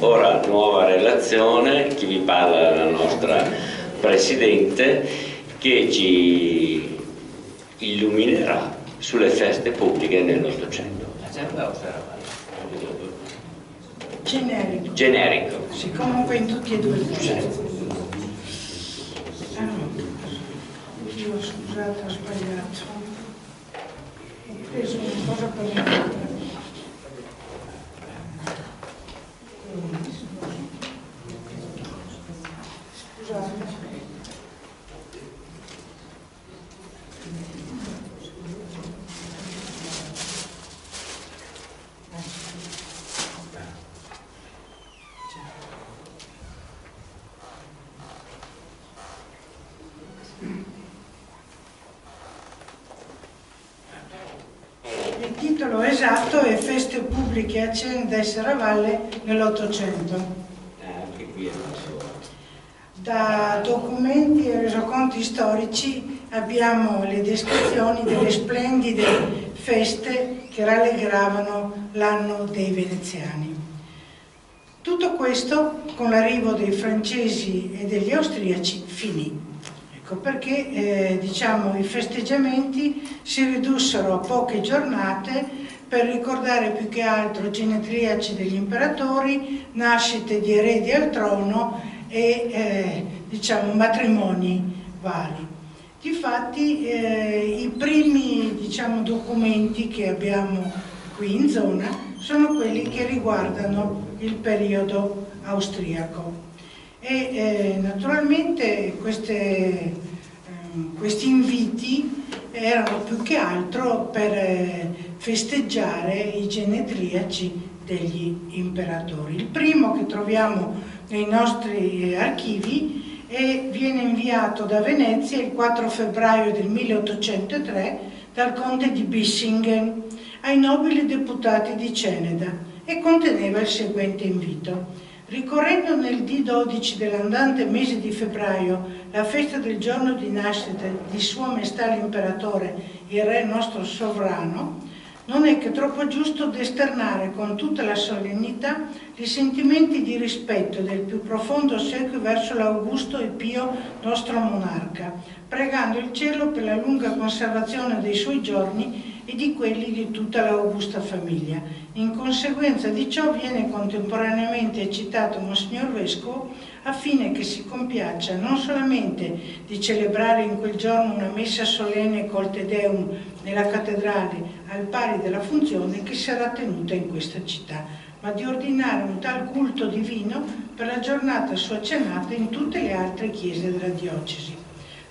Ora nuova relazione, chi vi parla è la nostra Presidente che ci illuminerà sulle feste pubbliche nell'Ottocento. Generico. Generico. Sì, comunque in tutti e due i casi. Io scusate, ho sbagliato. Ho preso una cosa per un'altra. Scusate. Il titolo esatto è Feste pubbliche a Ceneda e Serravalle nell'Ottocento. Anche qui è Da documenti e resoconti storici abbiamo le descrizioni delle splendide feste che rallegravano l'anno dei veneziani. Tutto questo con l'arrivo dei francesi e degli austriaci finì. Ecco perché diciamo, i festeggiamenti si ridussero a poche giornate per ricordare più che altro genetriaci degli imperatori, nascite di eredi al trono e diciamo, matrimoni vari. Difatti i primi diciamo, documenti che abbiamo qui in zona sono quelli che riguardano il periodo austriaco. E naturalmente questi inviti erano più che altro per festeggiare i genetriaci degli imperatori. Il primo che troviamo nei nostri archivi viene inviato da Venezia il 4 febbraio del 1803 dal conte di Bissingen ai nobili deputati di Ceneda e conteneva il seguente invito. Ricorrendo nel D12 dell'andante mese di febbraio la festa del giorno di nascita di Sua Maestà l'Imperatore, il Re nostro sovrano, non è che troppo giusto d'esternare con tutta la solennità i sentimenti di rispetto e del più profondo ossequio verso l'augusto e pio nostro monarca, pregando il cielo per la lunga conservazione dei suoi giorni e di quelli di tutta l'augusta famiglia. In conseguenza di ciò viene contemporaneamente citato Monsignor Vescovo affine che si compiaccia non solamente di celebrare in quel giorno una messa solenne col Te Deum nella cattedrale al pari della funzione che sarà tenuta in questa città, ma di ordinare un tal culto divino per la giornata sua cenata in tutte le altre chiese della diocesi.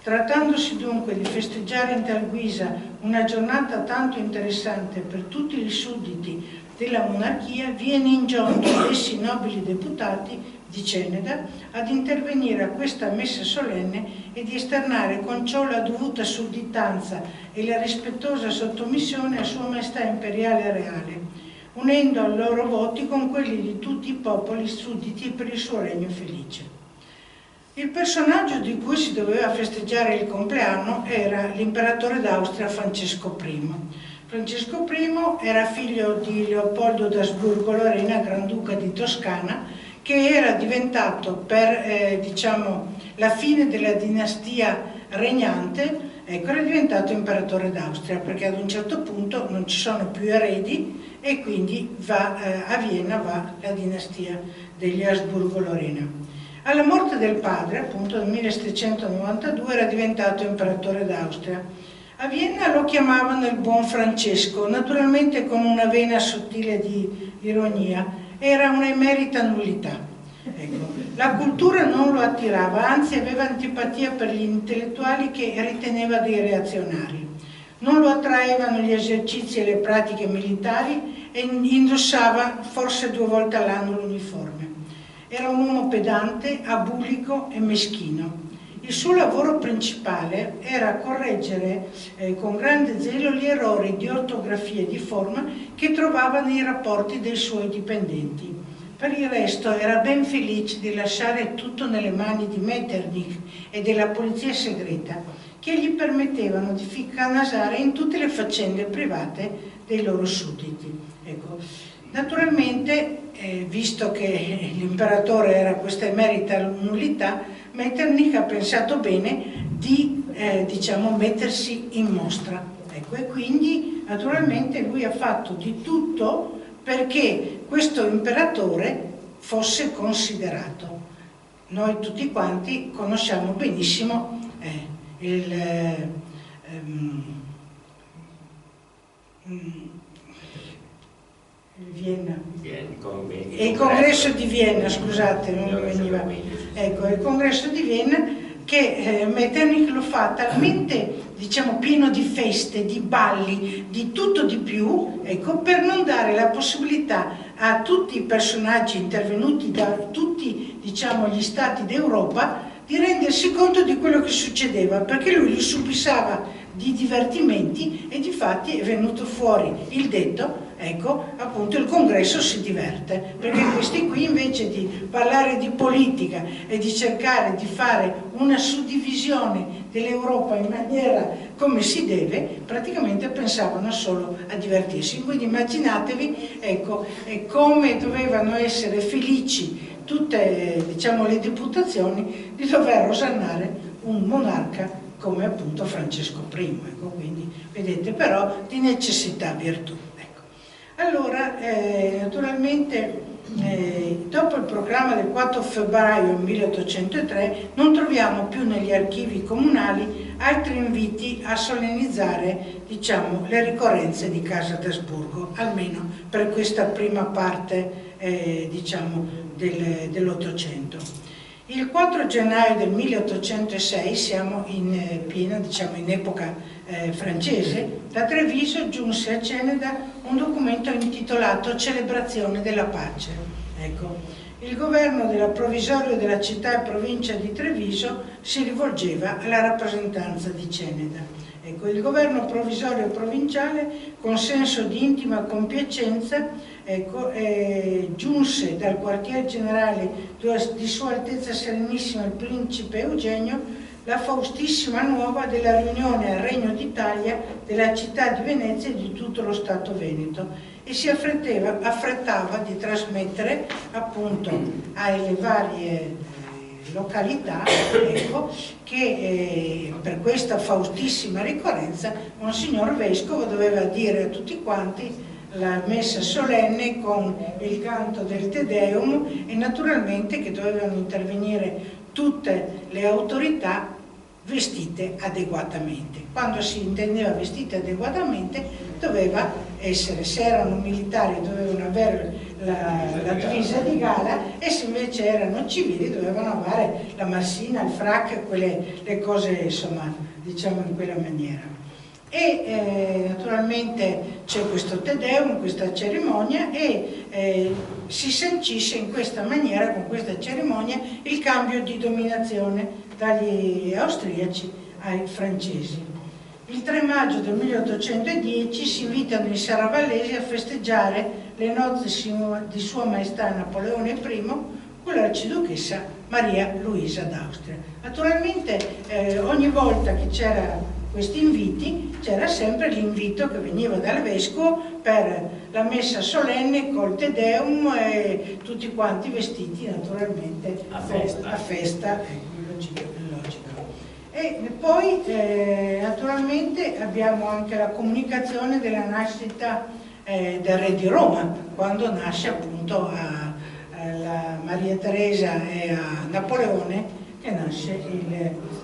Trattandosi dunque di festeggiare in tal guisa una giornata tanto interessante per tutti i sudditi della monarchia, viene ingiunto essi nobili deputati di Ceneda ad intervenire a questa messa solenne e di esternare con ciò la dovuta sudditanza e la rispettosa sottomissione a Sua Maestà Imperiale Reale, unendo ai loro voti con quelli di tutti i popoli sudditi per il suo regno felice. Il personaggio di cui si doveva festeggiare il compleanno era l'imperatore d'Austria Francesco I. Francesco I era figlio di Leopoldo d'Asburgo-Lorena, Granduca di Toscana, che era diventato per diciamo, la fine della dinastia regnante, ecco, era diventato imperatore d'Austria, perché ad un certo punto non ci sono più eredi e quindi a Vienna va la dinastia degli Asburgo-Lorena. Alla morte del padre, appunto nel 1792, era diventato imperatore d'Austria. A Vienna lo chiamavano il buon Francesco, naturalmente con una vena sottile di ironia. Era una emerita nullità. Ecco. La cultura non lo attirava, anzi aveva antipatia per gli intellettuali che riteneva dei reazionari. Non lo attraevano gli esercizi e le pratiche militari e indossava forse 2 volte all'anno l'uniforme. Era un uomo pedante, abulico e meschino. Il suo lavoro principale era correggere con grande zelo gli errori di ortografia e di forma che trovava nei rapporti dei suoi dipendenti. Per il resto era ben felice di lasciare tutto nelle mani di Metternich e della polizia segreta, che gli permettevano di ficcanasare in tutte le faccende private dei loro sudditi. Ecco. Naturalmente visto che l'imperatore era questa emerita nullità, Metternich ha pensato bene di diciamo, mettersi in mostra. Ecco, e quindi naturalmente lui ha fatto di tutto perché questo imperatore fosse considerato. Noi tutti quanti conosciamo benissimo il congresso di Vienna, scusate, non mi veniva. Ecco, il congresso di Vienna che Metternich lo fa talmente, diciamo, pieno di feste, di balli, di tutto di più, ecco, per non dare la possibilità a tutti i personaggi intervenuti da tutti, diciamo, gli stati d'Europa di rendersi conto di quello che succedeva, perché lui li subissava di divertimenti e difatti è venuto fuori il detto, ecco, appunto il congresso si diverte, perché questi qui invece di parlare di politica e di cercare di fare una suddivisione dell'Europa in maniera come si deve, praticamente pensavano solo a divertirsi. Quindi immaginatevi, ecco, come dovevano essere felici tutte, diciamo, le deputazioni di dover osannare un monarca come appunto Francesco I, ecco, quindi vedete, però di necessità virtù. Ecco. Allora, naturalmente, dopo il proclama del 4 febbraio 1803 non troviamo più negli archivi comunali altri inviti a solennizzare, diciamo, le ricorrenze di Casa d'Asburgo, almeno per questa prima parte, diciamo, dell'Ottocento. Il 4 gennaio del 1806, siamo in piena, diciamo, in epoca francese, da Treviso giunse a Ceneda un documento intitolato Celebrazione della pace. Ecco, il governo della provvisorio della città e provincia di Treviso si rivolgeva alla rappresentanza di Ceneda. Ecco, il governo provvisorio provinciale, con senso di intima compiacenza, ecco, giunse dal quartier generale di Sua Altezza Serenissima il Principe Eugenio la faustissima nuova della riunione al Regno d'Italia della città di Venezia e di tutto lo Stato Veneto, e si affrettava di trasmettere appunto alle varie località, ecco, che per questa faustissima ricorrenza Monsignor Vescovo doveva dire a tutti quanti la messa solenne con il canto del Te Deum, e naturalmente che dovevano intervenire tutte le autorità vestite adeguatamente. Quando si intendeva vestite adeguatamente doveva essere, se erano militari dovevano avere la divisa di gala, e se invece erano civili dovevano avere la marsina, il frac, le cose, insomma, diciamo in quella maniera. E naturalmente c'è questo Te Deum, questa cerimonia, e si sancisce in questa maniera, con questa cerimonia, il cambio di dominazione dagli austriaci ai francesi. Il 3 maggio del 1810 si invitano i saravallesi a festeggiare le nozze di Sua Maestà Napoleone I con l'arciduchessa Maria Luisa d'Austria. Naturalmente ogni volta che c'era questi inviti c'era sempre l'invito che veniva dal vescovo per la messa solenne col Te Deum e tutti quanti vestiti naturalmente a festa, logico. E poi naturalmente abbiamo anche la comunicazione della nascita del re di Roma, quando nasce appunto a Maria Teresa e a Napoleone, che nasce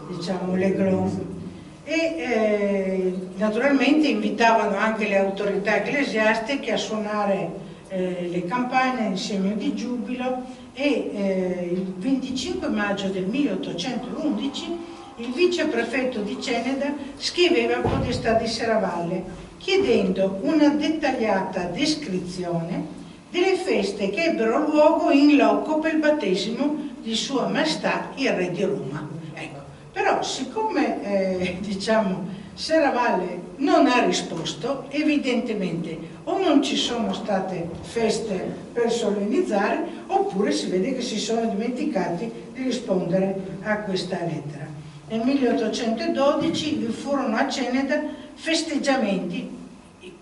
diciamo, l'Aiglon. E naturalmente invitavano anche le autorità ecclesiastiche a suonare le campane in segno di giubilo, e il 25 maggio del 1811 il viceprefetto di Ceneda scriveva a Podestà di Serravalle chiedendo una dettagliata descrizione delle feste che ebbero luogo in loco per il battesimo di Sua Maestà il Re di Roma. Ecco. Però siccome diciamo, Serravalle non ha risposto, evidentemente o non ci sono state feste per solennizzare, oppure si vede che si sono dimenticati di rispondere a questa lettera. Nel 1812 vi furono a Ceneda festeggiamenti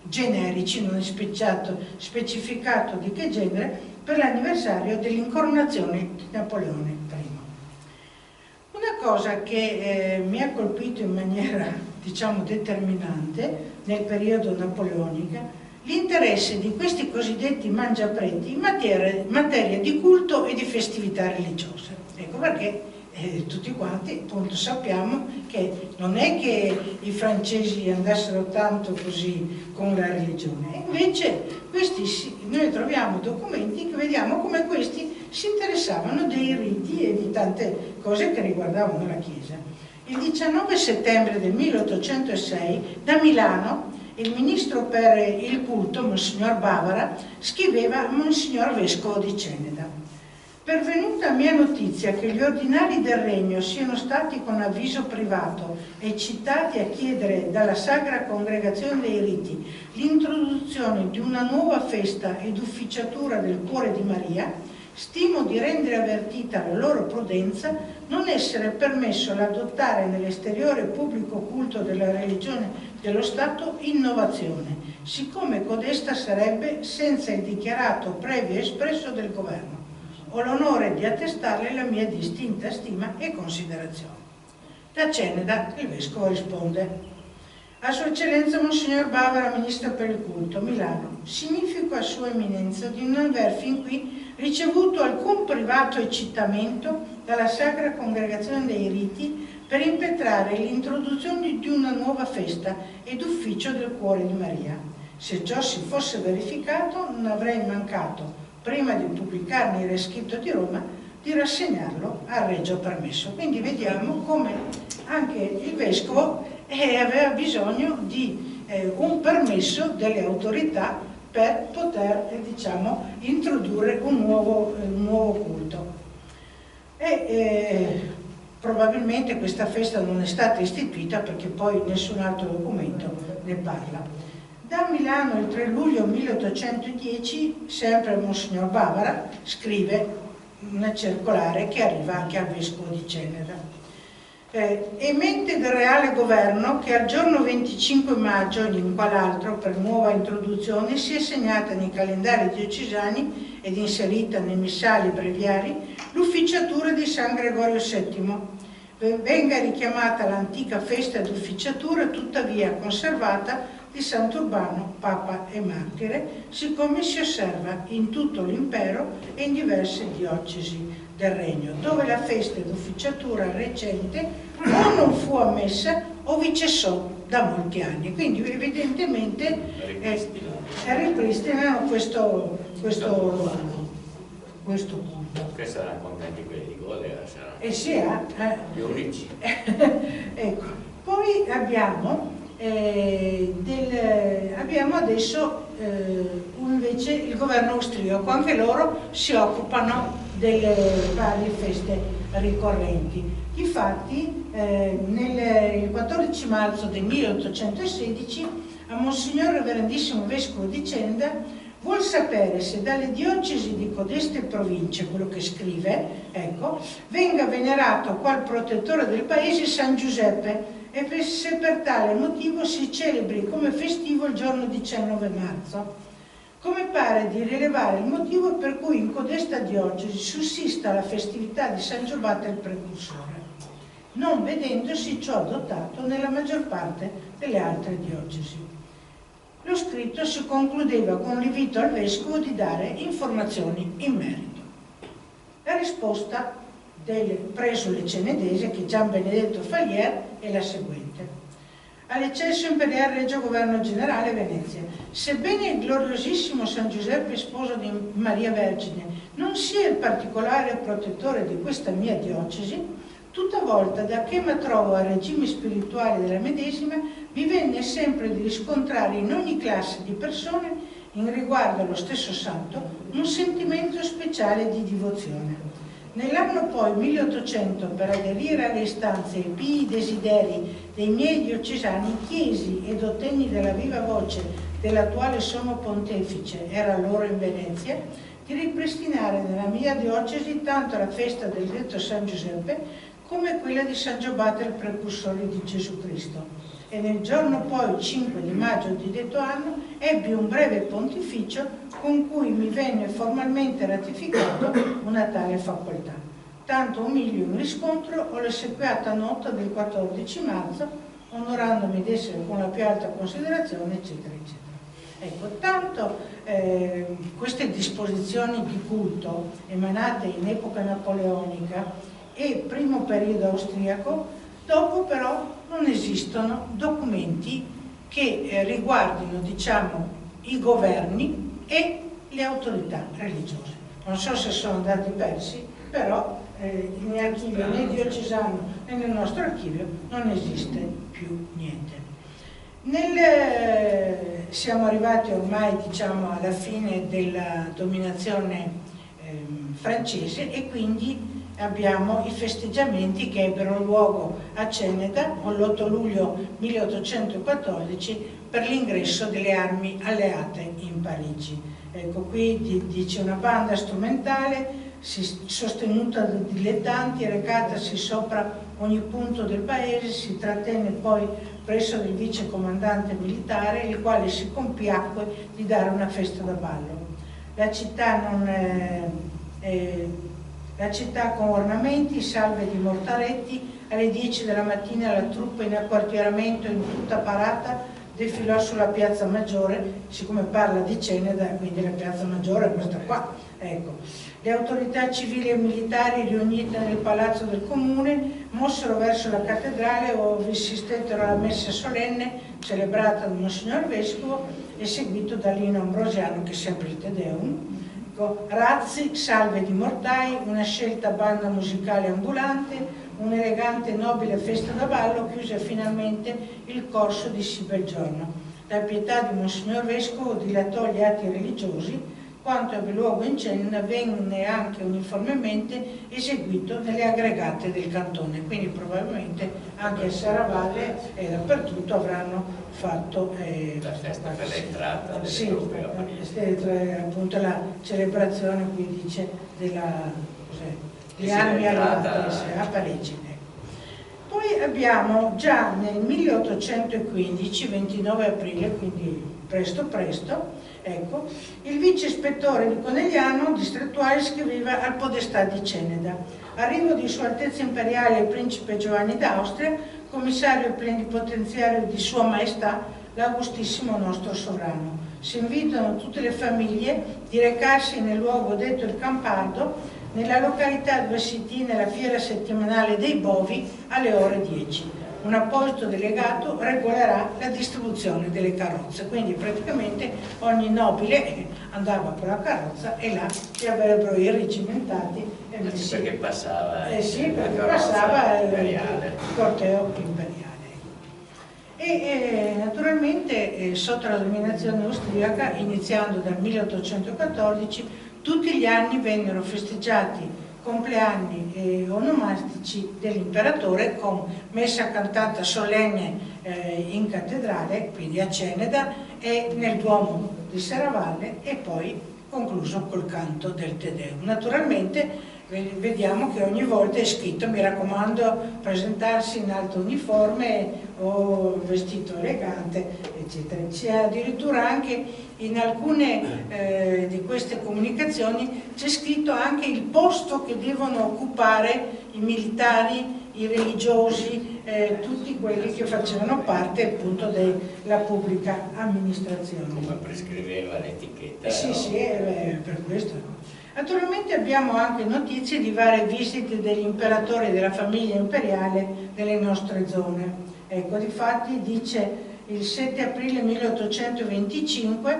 generici, non è specificato di che genere, per l'anniversario dell'incoronazione di Napoleone I. Una cosa che mi ha colpito in maniera, diciamo, determinante nel periodo napoleonico, l'interesse di questi cosiddetti mangiapreti in materia di culto e di festività religiose. Ecco perché tutti quanti appunto sappiamo che non è che i francesi andassero tanto così con la religione, invece noi troviamo documenti che vediamo come questi si interessavano dei riti e di tante cose che riguardavano la Chiesa. Il 19 settembre del 1806 da Milano il ministro per il culto, Monsignor Bavara, scriveva a Monsignor Vescovo di Ceneda: pervenuta mia notizia che gli ordinari del Regno siano stati con avviso privato eccitati a chiedere dalla Sacra Congregazione dei Riti l'introduzione di una nuova festa ed ufficiatura del Cuore di Maria, stimo di rendere avvertita la loro prudenza non essere permesso l'adottare nell'esteriore pubblico culto della religione dello Stato innovazione, siccome codesta sarebbe senza il dichiarato previo espresso del Governo. Ho l'onore di attestarle la mia distinta stima e considerazione. Da Ceneda il Vescovo risponde: a Sua Eccellenza Monsignor Bavara, Ministro per il Culto, Milano, significo a Sua Eminenza di non aver fin qui ricevuto alcun privato eccitamento dalla Sacra Congregazione dei Riti per impetrare l'introduzione di una nuova festa ed ufficio del Cuore di Maria. Se ciò si fosse verificato, non avrei mancato, prima di pubblicarne il rescritto di Roma, di rassegnarlo al Regio Permesso. Quindi vediamo come anche il Vescovo aveva bisogno di un permesso delle autorità per poter, diciamo, introdurre un nuovo culto. Probabilmente questa festa non è stata istituita perché poi nessun altro documento ne parla. Da Milano il 3 luglio 1810, sempre Monsignor Bavara scrive una circolare che arriva anche al Vescovo di Ceneda. È mente del Reale Governo che al giorno 25 maggio, in qual altro per nuova introduzione, si è segnata nei calendari diocesani ed inserita nei missali breviari l'ufficiatura di San Gregorio VII. Venga richiamata l'antica festa d'ufficiatura, tuttavia conservata, di Sant'Urbano, Papa e Martire, siccome si osserva in tutto l'impero e in diverse diocesi del Regno, dove la festa d'ufficiatura recente o non fu ammessa o vi cessò da molti anni. Quindi evidentemente ripristinano questo culto. Questa saranno contenti quelli di Godera, saranno Sì, più ricci. Ecco. Poi abbiamo adesso invece il governo austriaco, anche loro si occupano delle varie feste ricorrenti. Difatti il 14 marzo del 1816 a Monsignor Reverendissimo Vescovo di Ceneda vuol sapere se dalle diocesi di codeste province, quello che scrive, ecco, venga venerato qual protettore del paese San Giuseppe e se per tale motivo si celebri come festivo il giorno 19 marzo. Come pare di rilevare il motivo per cui in codesta diocesi sussista la festività di San Giobate il Precursore, non vedendosi ciò adottato nella maggior parte delle altre diocesi. Lo scritto si concludeva con l'invito al Vescovo di dare informazioni in merito. La risposta del presule cenedese, che Gian Benedetto Falier, è la seguente: all'eccesso imperiale Regio Governo Generale Venezia, sebbene il gloriosissimo San Giuseppe, sposo di Maria Vergine, non sia il particolare protettore di questa mia diocesi, tutta volta da che mi trovo al regime spirituale della medesima, mi venne sempre di riscontrare in ogni classe di persone, in riguardo allo stesso santo, un sentimento speciale di divozione. Nell'anno poi 1800, per aderire alle istanze e ai pii desideri dei miei diocesani, chiesi ed ottenni dalla viva voce dell'attuale sommo pontefice, era allora in Venezia, di ripristinare nella mia diocesi tanto la festa del detto San Giuseppe come quella di San Giobate il Precursore di Gesù Cristo. E nel giorno poi 5 di maggio di detto anno ebbi un breve pontificio con cui mi venne formalmente ratificato una tale facoltà. Tanto umilio in riscontro ho l'ossequiata nota del 14 marzo, onorandomi di essere con la più alta considerazione, eccetera, eccetera. Ecco, tanto queste disposizioni di culto emanate in epoca napoleonica e primo periodo austriaco, dopo però non esistono documenti che riguardino, diciamo, i governi e le autorità religiose. Non so se sono andati persi, però né archivio né diocesano né nel nostro archivio non esiste più niente. Siamo arrivati ormai, diciamo, alla fine della dominazione francese e quindi abbiamo i festeggiamenti che ebbero luogo a Ceneda l'8 luglio 1814 per l'ingresso delle armi alleate in Parigi. Ecco, qui dice una banda strumentale sostenuta da dilettanti, recatasi sopra ogni punto del paese, si trattenne poi presso del vice comandante militare, il quale si compiacque di dare una festa da ballo. La città con ornamenti, salve di mortaretti, alle 10 della mattina la truppa in acquartieramento in tutta parata defilò sulla piazza Maggiore, siccome parla di Ceneda, quindi la piazza Maggiore è questa qua. Ecco. Le autorità civili e militari riunite nel palazzo del comune mossero verso la cattedrale ove assistettero alla messa solenne celebrata da Monsignor Vescovo e seguito da Lino Ambrosiano, che è sempre il Te Deum. Razzi, salve di mortai, una scelta banda musicale ambulante, un'elegante e nobile festa da ballo chiuse finalmente il corso di sì bel giorno. La pietà di Monsignor Vescovo dilatò gli atti religiosi. Quanto ebbe luogo in Ceneda venne anche uniformemente eseguito nelle aggregate del cantone, quindi probabilmente anche a Serravalle e dappertutto avranno fatto la festa per l'entrata sì, appunto la celebrazione, qui dice, delle armi alleate a Parigi. Poi abbiamo già nel 1815, 29 aprile, quindi presto, ecco, il vice ispettore di Conegliano distrettuale scriveva al podestà di Ceneda: arrivo di Sua Altezza Imperiale il Principe Giovanni d'Austria, commissario plenipotenziario di Sua Maestà, l'Augustissimo nostro Sovrano. Si invitano tutte le famiglie di recarsi nel luogo detto il Campardo, nella località dove si tiene la fiera settimanale dei bovi alle ore 10. Un apposito delegato regolerà la distribuzione delle carrozze, quindi praticamente ogni nobile andava con la carrozza e là li avrebbero irregimentati perché passava il corteo imperiale. E naturalmente sotto la dominazione austriaca, iniziando dal 1814, tutti gli anni vennero festeggiati compleanni onomastici dell'imperatore con messa cantata solenne in cattedrale, quindi a Ceneda e nel Duomo di Serravalle, e poi concluso col canto del Te Deum. Naturalmente vediamo che ogni volta è scritto: mi raccomando, presentarsi in alto uniforme o vestito elegante, eccetera. C'è addirittura anche in alcune di queste comunicazioni c'è scritto anche il posto che devono occupare i militari, i religiosi, tutti quelli che facevano parte appunto della pubblica amministrazione. Come prescriveva l'etichetta. Sì, per questo. Naturalmente abbiamo anche notizie di varie visite degli imperatori e della famiglia imperiale nelle nostre zone. Ecco, difatti dice il 7 aprile 1825,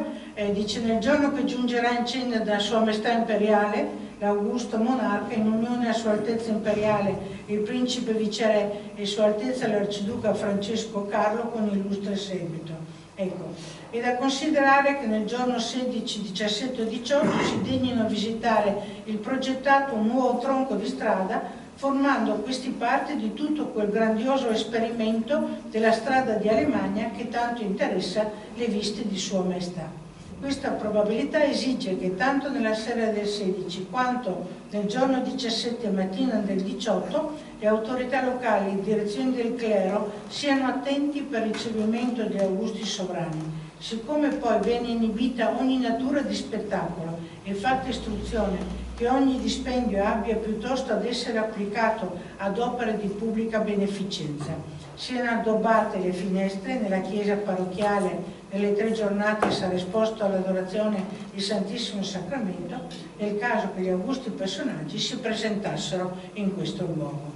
dice: nel giorno che giungerà in Ceneda da Sua Maestà Imperiale l'Augusto Monarca, in unione a Sua Altezza Imperiale il Principe Viceré e Sua Altezza l'Arciduca Francesco Carlo con illustre seguito. Ecco, è da considerare che nel giorno 16, 17 e 18 si degnino visitare il progettato un nuovo tronco di strada, formando questi parte di tutto quel grandioso esperimento della strada di Alemagna che tanto interessa le viste di Sua Maestà. Questa probabilità esige che tanto nella sera del 16 quanto nel giorno 17 e mattina del 18 le autorità locali e direzioni del clero siano attenti per il ricevimento degli augusti sovrani. Siccome poi viene inibita ogni natura di spettacolo e fatta istruzione che ogni dispendio abbia piuttosto ad essere applicato ad opere di pubblica beneficenza, siano addobbate le finestre nella chiesa parrocchiale nelle 3 giornate sarà esposto all'adorazione del Santissimo Sacramento, nel caso che gli augusti personaggi si presentassero in questo luogo.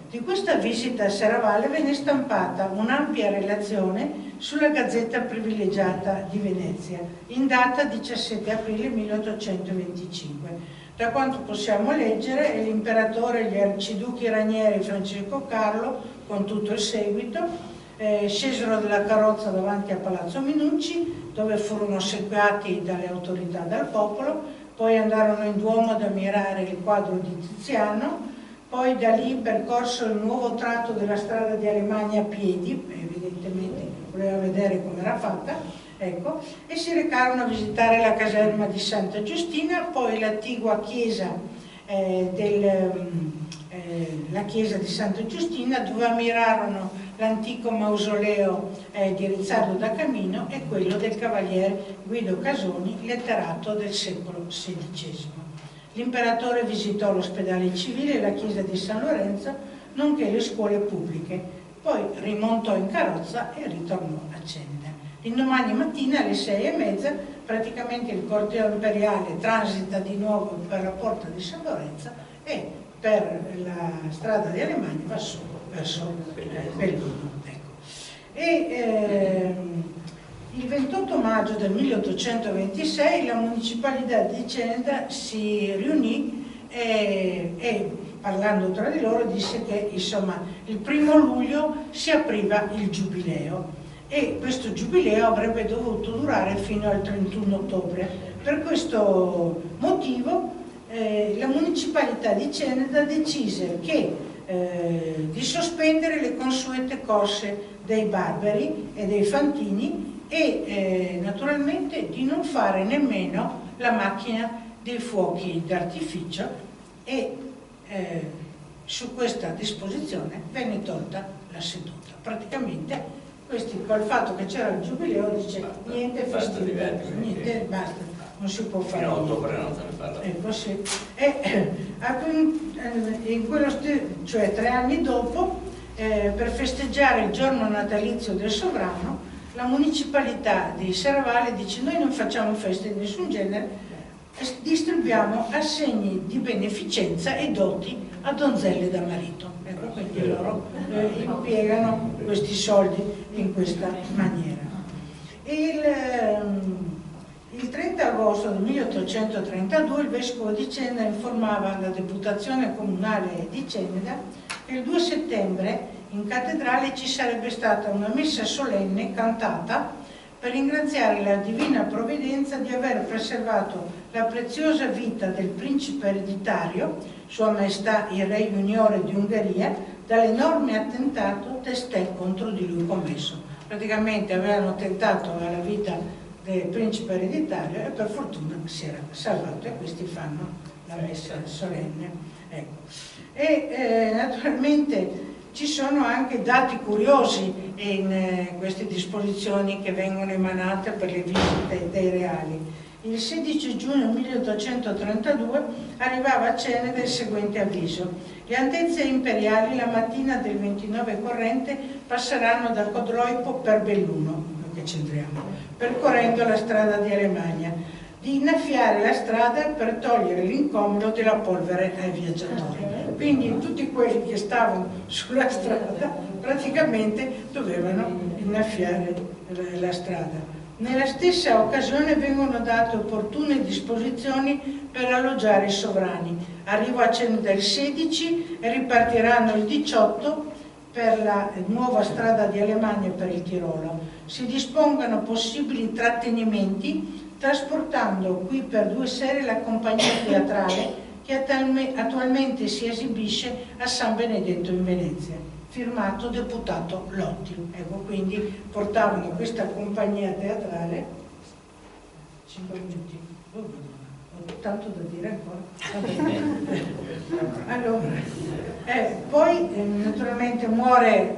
Di questa visita a Serravalle venne stampata un'ampia relazione sulla Gazzetta Privilegiata di Venezia, in data 17 aprile 1825. Da quanto possiamo leggere, l'imperatore e gli arciduchi Ranieri Francesco Carlo, con tutto il seguito, scesero dalla carrozza davanti a Palazzo Minucci, dove furono ossequiati dalle autorità dal popolo, poi andarono in Duomo ad ammirare il quadro di Tiziano, poi da lì percorsero il nuovo tratto della strada di Alemagna a piedi, evidentemente voleva vedere come era fatta, ecco, e si recarono a visitare la caserma di Santa Giustina, poi l'attigua chiesa la chiesa di Santa Giustina, dove ammirarono l'antico mausoleo di Rizzardo da Camino e quello del cavaliere Guido Casoni, letterato del secolo XVI. L'imperatore visitò l'ospedale civile e la chiesa di San Lorenzo, nonché le scuole pubbliche, poi rimontò in carrozza e ritornò a Ceneda. L'indomani mattina alle 6:30 praticamente il corteo imperiale transita di nuovo per la porta di San Lorenzo e per la strada di Alemagna va su verso Belluno. Ecco. Il 28 maggio del 1826 la municipalità di Ceneda si riunì e parlando tra di loro disse che insomma il 1° luglio si apriva il giubileo e questo giubileo avrebbe dovuto durare fino al 31 ottobre. Per questo motivo la municipalità di Ceneda decise di sospendere le consuete corse dei barberi e dei fantini e naturalmente di non fare nemmeno la macchina dei fuochi d'artificio e su questa disposizione venne tolta la seduta. Praticamente questi col fatto che c'era il giubileo dice niente festività, niente, basta, non si può fare. Fino a ottobre non se ne parla. Ecco sì. E in quello cioè 3 anni dopo, per festeggiare il giorno natalizio del sovrano, la municipalità di Serravalle dice noi non facciamo feste di nessun genere, distribuiamo assegni di beneficenza e doti a donzelle da marito. Ecco, quindi loro impiegano questi soldi in questa maniera. Il 30 agosto del 1832 il vescovo di Ceneda informava la deputazione comunale di Ceneda che il 2 settembre in cattedrale ci sarebbe stata una messa solenne cantata per ringraziare la divina provvidenza di aver preservato la preziosa vita del principe ereditario, Sua Maestà il Re Juniore di Ungheria, dall'enorme attentato testé contro di lui commesso. Praticamente avevano tentato alla vita del principe ereditario e per fortuna si era salvato e questi fanno la messa solenne. Ecco. E naturalmente ci sono anche dati curiosi in queste disposizioni che vengono emanate per le visite dei reali. Il 16 giugno 1832 arrivava a Ceneda il seguente avviso: le altezze imperiali la mattina del 29 corrente passeranno da Codroipo per Belluno, che c'entriamo, percorrendo la strada di Alemagna, di innaffiare la strada per togliere l'incomodo della polvere ai viaggiatori. Quindi tutti quelli che stavano sulla strada praticamente dovevano innaffiare la strada. Nella stessa occasione vengono date opportune disposizioni per alloggiare i sovrani. Arrivo a Ceneda il 16 e ripartiranno il 18 per la nuova strada di Alemagna per il Tirolo. Si dispongono possibili trattenimenti trasportando qui per 2 sere la compagnia teatrale che attualmente si esibisce a San Benedetto in Venezia. Firmato deputato Lotti. Ecco, quindi portavano questa compagnia teatrale. 5 minuti. Oh, ho tanto da dire ancora. Allora, poi naturalmente muore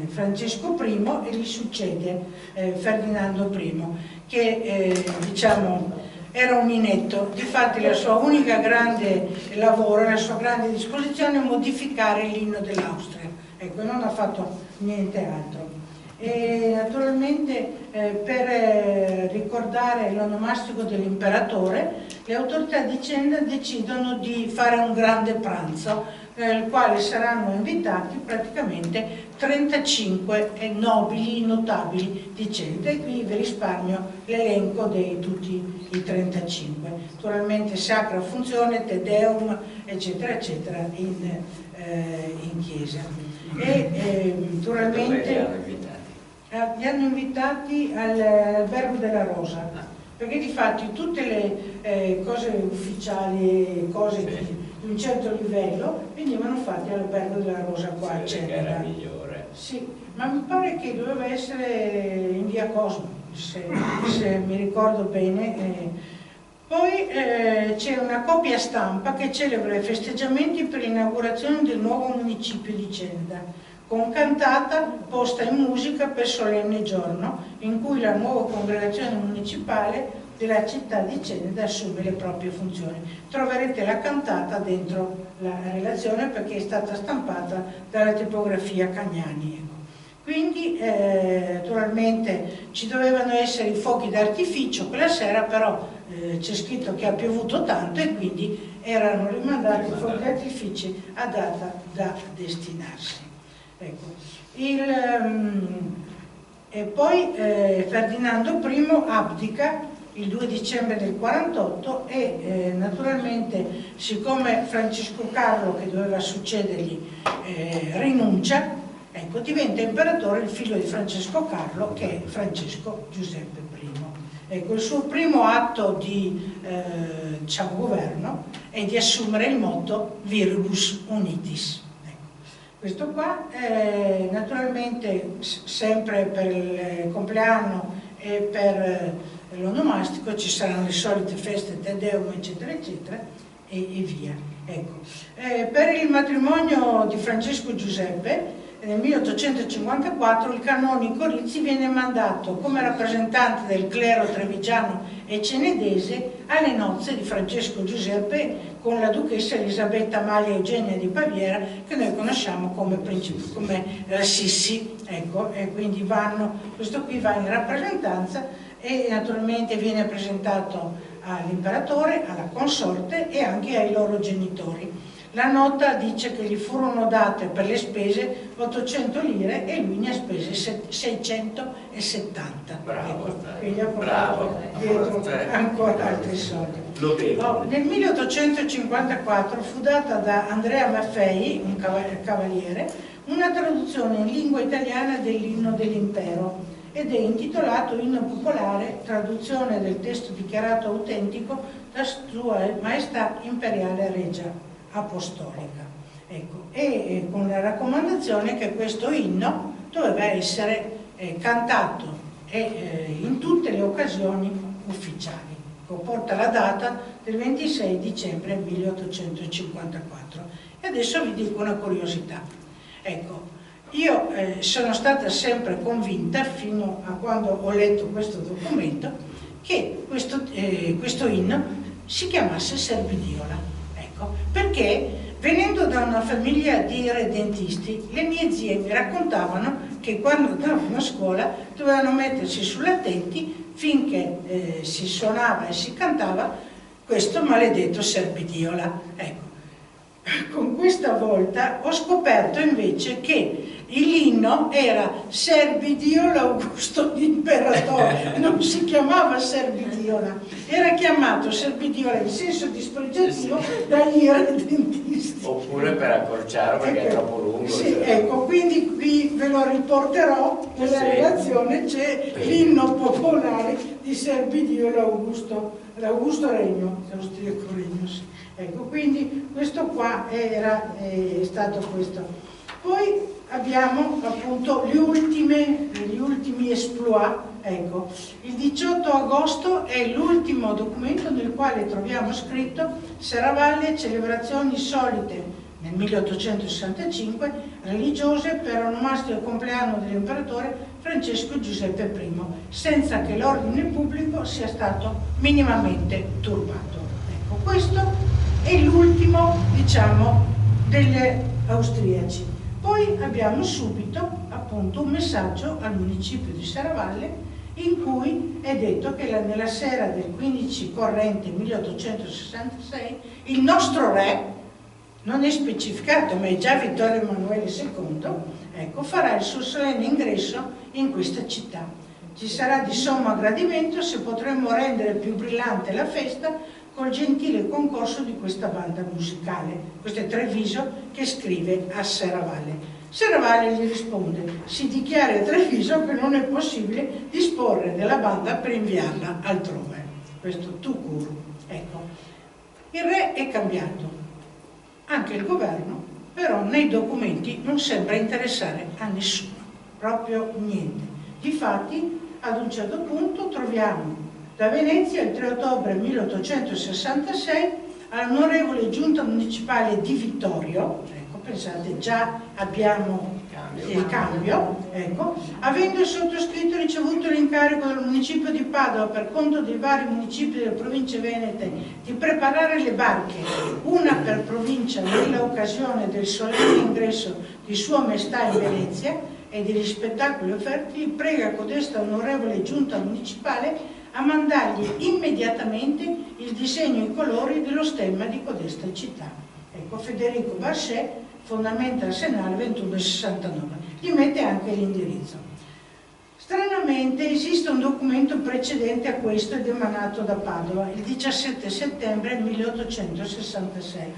Francesco I e gli succede Ferdinando I, che diciamo era un inetto. Difatti la sua unica grande lavoro, la sua grande disposizione è modificare l'inno dell'Austria. Ecco, non ha fatto niente altro. E naturalmente per ricordare l'onomastico dell'imperatore, le autorità di Cenda decidono di fare un grande pranzo nel quale saranno invitati praticamente 35 nobili notabili di Cenda, e qui vi risparmio l'elenco di tutti i 35. Naturalmente Sacra Funzione, Te Deum, eccetera eccetera in chiesa. E naturalmente li hanno invitati all'Albergo della Rosa, perché difatti tutte le cose ufficiali, cose di un certo livello, venivano fatte all'Albergo della Rosa qua a Cenda. Era migliore. Sì, ma mi pare che doveva essere in via Cosmo, se mi ricordo bene. Poi c'è una copia stampa che celebra i festeggiamenti per l'inaugurazione del nuovo municipio di Cenda, con cantata posta in musica per solenne giorno, in cui la nuova congregazione municipale della città di Cenda assume le proprie funzioni. Troverete la cantata dentro la relazione perché è stata stampata dalla tipografia Cagnani. Quindi naturalmente ci dovevano essere i fuochi d'artificio quella sera, però c'è scritto che ha piovuto tanto e quindi erano rimandati i fuochi d'artificio a data da destinarsi. Ecco. E poi Ferdinando I abdica il 2 dicembre del 48 e naturalmente, siccome Francesco Carlo, che doveva succedergli, rinuncia, ecco, diventa imperatore il figlio di Francesco Carlo, che è Francesco Giuseppe I. Ecco, il suo primo atto di diciamo, governo è di assumere il motto Viribus Unitis. Questo qua, naturalmente, sempre per il compleanno e per l'onomastico ci saranno le solite feste, Te Deum, eccetera, eccetera, e via. Ecco. Per il matrimonio di Francesco Giuseppe, nel 1854, il canonico Rizzi viene mandato come rappresentante del clero trevigiano e cenedese alle nozze di Francesco Giuseppe con la duchessa Elisabetta Amalia Eugenia di Baviera, che noi conosciamo come Sissi, ecco, e quindi questo qui va in rappresentanza e naturalmente viene presentato all'imperatore, alla consorte e anche ai loro genitori. La nota dice che gli furono date per le spese 800 lire e lui ne ha spese 670. Bravo, ecco, quindi ha bravo, dietro ancora altri soldi. Nel 1854 fu data da Andrea Maffei, un cavaliere, una traduzione in lingua italiana dell'inno dell'impero ed è intitolato Inno popolare, traduzione del testo dichiarato autentico da Sua Maestà Imperiale Regia Apostolica. Ecco, e con la raccomandazione che questo inno doveva essere cantato in tutte le occasioni ufficiali. Porta la data del 26 dicembre 1854. E adesso vi dico una curiosità. Ecco, io sono stata sempre convinta, fino a quando ho letto questo documento, che questo inno si chiamasse Serbidiola. Ecco, perché venendo da una famiglia di redentisti, le mie zie mi raccontavano che quando andavano a scuola dovevano mettersi sull'attenti finché si suonava e si cantava questo maledetto Serbidiola. Ecco. Con questa volta ho scoperto invece che l'inno era Serbidiola Augusto l'imperatore, non si chiamava Serbidiola, era chiamato Serbidiola in senso dispregiativo dagli redentisti. Oppure per accorciare perché è troppo lungo. Sì, ecco, quindi qui ve lo riporterò nella relazione, c'è l'inno popolare di Serbidiola Augusto, l'Augusto Regno, l'austriaco Regno, sì. Ecco, quindi questo qua è stato questo. Poi abbiamo appunto gli ultimi exploit. Ecco, il 18 agosto è l'ultimo documento nel quale troviamo scritto: Serravalle, celebrazioni solite nel 1865, religiose per l'onomastico compleanno dell'imperatore Francesco Giuseppe I, senza che l'ordine pubblico sia stato minimamente turbato. Ecco, questo è l'ultimo, diciamo, degli austriaci. Poi abbiamo subito appunto un messaggio al municipio di Serravalle in cui è detto che nella sera del 15 corrente 1866 il nostro re, non è specificato ma è già Vittorio Emanuele II, ecco, farà il suo solenne ingresso in questa città. Ci sarà di sommo gradimento se potremo rendere più brillante la festa col gentile concorso di questa banda musicale. Questo è Treviso che scrive a Serravalle. Serravalle gli risponde: si dichiari a Treviso che non è possibile disporre della banda per inviarla altrove. Questo tout court. Ecco, il re è cambiato, anche il governo, però nei documenti non sembra interessare a nessuno, proprio niente. Difatti, ad un certo punto troviamo da Venezia il 3 ottobre 1866 all'onorevole giunta municipale di Vittorio, ecco, pensate, già abbiamo il cambio, ecco, avendo il sottoscritto ricevuto l'incarico del municipio di Padova per conto dei vari municipi delle province venete di preparare le barche, una per provincia nell'occasione del solenne ingresso di Sua Maestà in Venezia e degli spettacoli offerti, prega codesta onorevole giunta municipale a mandargli immediatamente il disegno e i colori dello stemma di codesta città. Ecco, Federico Barchet, fondamenta Arsenale 2169, gli mette anche l'indirizzo. Stranamente esiste un documento precedente a questo ed emanato da Padova il 17 settembre 1866,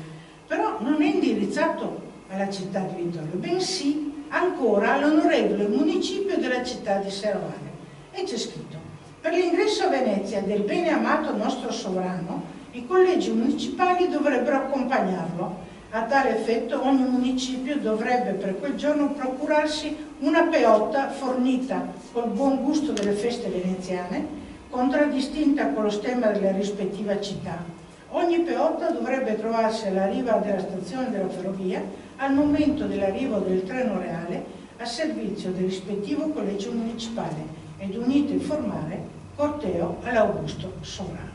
però non è indirizzato alla città di Vittorio, bensì ancora all'onorevole municipio della città di Serravalle, e c'è scritto: per l'ingresso a Venezia del bene amato nostro sovrano, i collegi municipali dovrebbero accompagnarlo. A tale effetto ogni municipio dovrebbe per quel giorno procurarsi una peotta fornita col buon gusto delle feste veneziane, contraddistinta con lo stemma della rispettiva città. Ogni peotta dovrebbe trovarsi alla riva della stazione della ferrovia al momento dell'arrivo del treno reale a servizio del rispettivo collegio municipale ed unito e formare corteo all'Augusto Sovrano.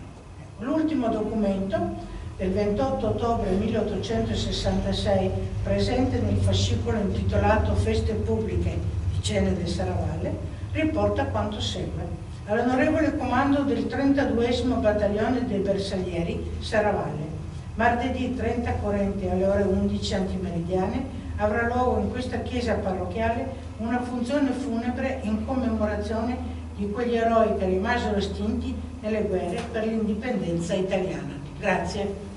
L'ultimo documento del 28 ottobre 1866, presente nel fascicolo intitolato Feste pubbliche di Cene del Serravalle, riporta quanto segue: all'onorevole comando del 32esimo battaglione dei Bersaglieri Serravalle, martedì 30 corrente alle ore 11 antimeridiane avrà luogo in questa chiesa parrocchiale una funzione funebre in commemorazione di quegli eroi che rimasero estinti nelle guerre per l'indipendenza italiana. Grazie.